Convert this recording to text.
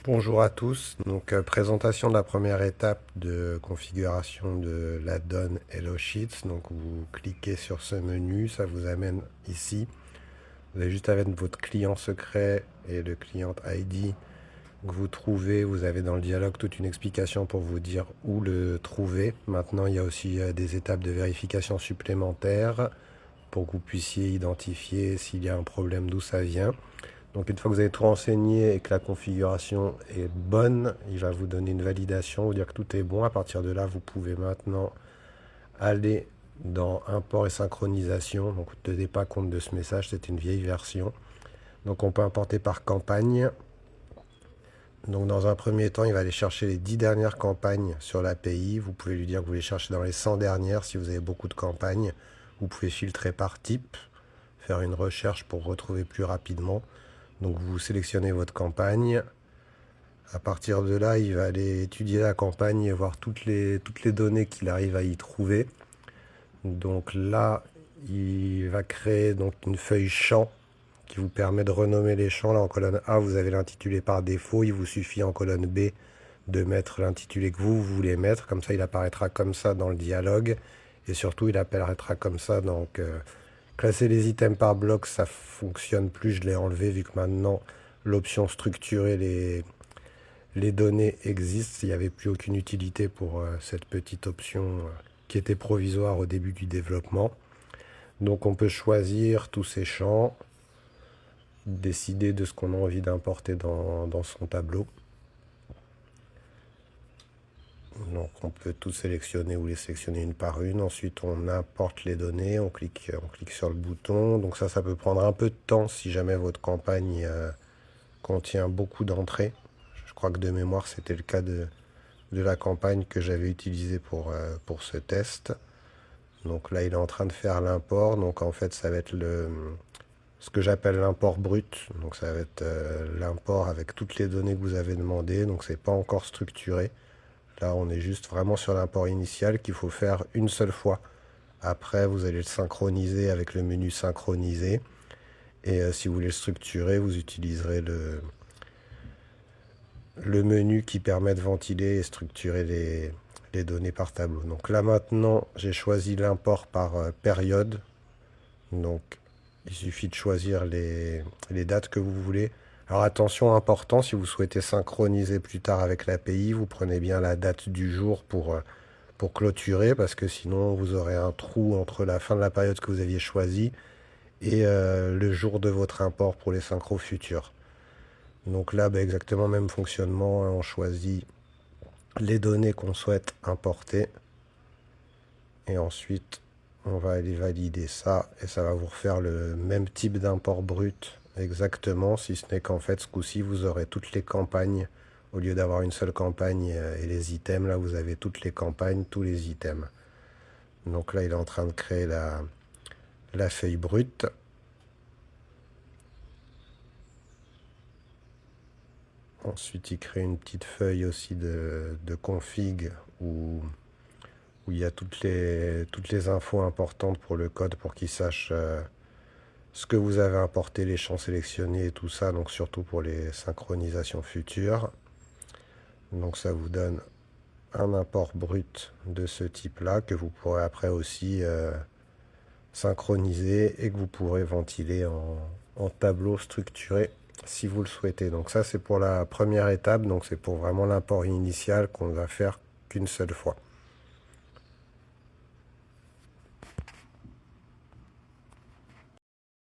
Bonjour à tous, donc présentation de la première étape de configuration de l'add-on Hello Sheets. Donc vous cliquez sur ce menu, ça vous amène ici. Vous avez juste à mettre votre client secret et le client ID que vous trouvez. Vous avez dans le dialogue toute une explication pour vous dire où le trouver. Maintenant, il y a aussi des étapes de vérification supplémentaires pour que vous puissiez identifier s'il y a un problème, d'où ça vient. Donc une fois que vous avez tout renseigné et que la configuration est bonne, il va vous donner une validation, vous dire que tout est bon. À partir de là, vous pouvez maintenant aller dans import et synchronisation. Donc ne tenez pas compte de ce message, c'est une vieille version. Donc on peut importer par campagne. Donc dans un premier temps, il va aller chercher les 10 dernières campagnes sur l'API. Vous pouvez lui dire que vous les cherchez dans les 100 dernières si vous avez beaucoup de campagnes. Vous pouvez filtrer par type, faire une recherche pour retrouver plus rapidement. Donc vous sélectionnez votre campagne. À partir de là, il va aller étudier la campagne et voir toutes les données qu'il arrive à y trouver. Donc là, il va créer donc une feuille champ qui vous permet de renommer les champs. Là, en colonne A, vous avez l'intitulé par défaut. Il vous suffit en colonne B de mettre l'intitulé que vous voulez mettre. Comme ça, il apparaîtra comme ça dans le dialogue. Et surtout, il apparaîtra comme ça. Donc, classer les items par bloc, ça fonctionne plus. Je l'ai enlevé vu que maintenant, l'option structurer les données existe. Il n'y avait plus aucune utilité pour cette petite option qui était provisoire au début du développement. Donc, on peut choisir tous ces champs, décider de ce qu'on a envie d'importer dans son tableau. Donc on peut tout sélectionner ou les sélectionner une par une. Ensuite on importe les données, on clique sur le bouton. Donc ça peut prendre un peu de temps si jamais votre campagne contient beaucoup d'entrées. Je crois que de mémoire c'était le cas de la campagne que j'avais utilisée pour ce test. Donc là il est en train de faire l'import. Donc en fait ça va être ce que j'appelle l'import brut. Donc ça va être l'import avec toutes les données que vous avez demandées. Donc c'est pas encore structuré. Là, on est juste vraiment sur l'import initial qu'il faut faire une seule fois. Après, vous allez le synchroniser avec le menu synchroniser. Et si vous voulez le structurer, vous utiliserez le menu qui permet de ventiler et structurer les données par tableau. Donc là maintenant, j'ai choisi l'import par période. Donc il suffit de choisir les dates que vous voulez. Alors attention, important, si vous souhaitez synchroniser plus tard avec l'API, vous prenez bien la date du jour pour clôturer, parce que sinon vous aurez un trou entre la fin de la période que vous aviez choisie et le jour de votre import pour les synchros futurs. Donc là, exactement même fonctionnement, hein, on choisit les données qu'on souhaite importer et ensuite on va aller valider ça et ça va vous refaire le même type d'import brut exactement, si ce n'est qu'en fait ce coup-ci vous aurez toutes les campagnes au lieu d'avoir une seule campagne et les items. Là vous avez toutes les campagnes, tous les items. Donc là il est en train de créer la feuille brute. Ensuite il crée une petite feuille aussi de config où il y a toutes les infos importantes pour le code pour qu'il sache ce que vous avez importé, les champs sélectionnés et tout ça, donc surtout pour les synchronisations futures. Donc ça vous donne un import brut de ce type-là que vous pourrez après aussi synchroniser et que vous pourrez ventiler en tableau structuré si vous le souhaitez. Donc ça c'est pour la première étape, donc c'est pour vraiment l'import initial qu'on ne va faire qu'une seule fois.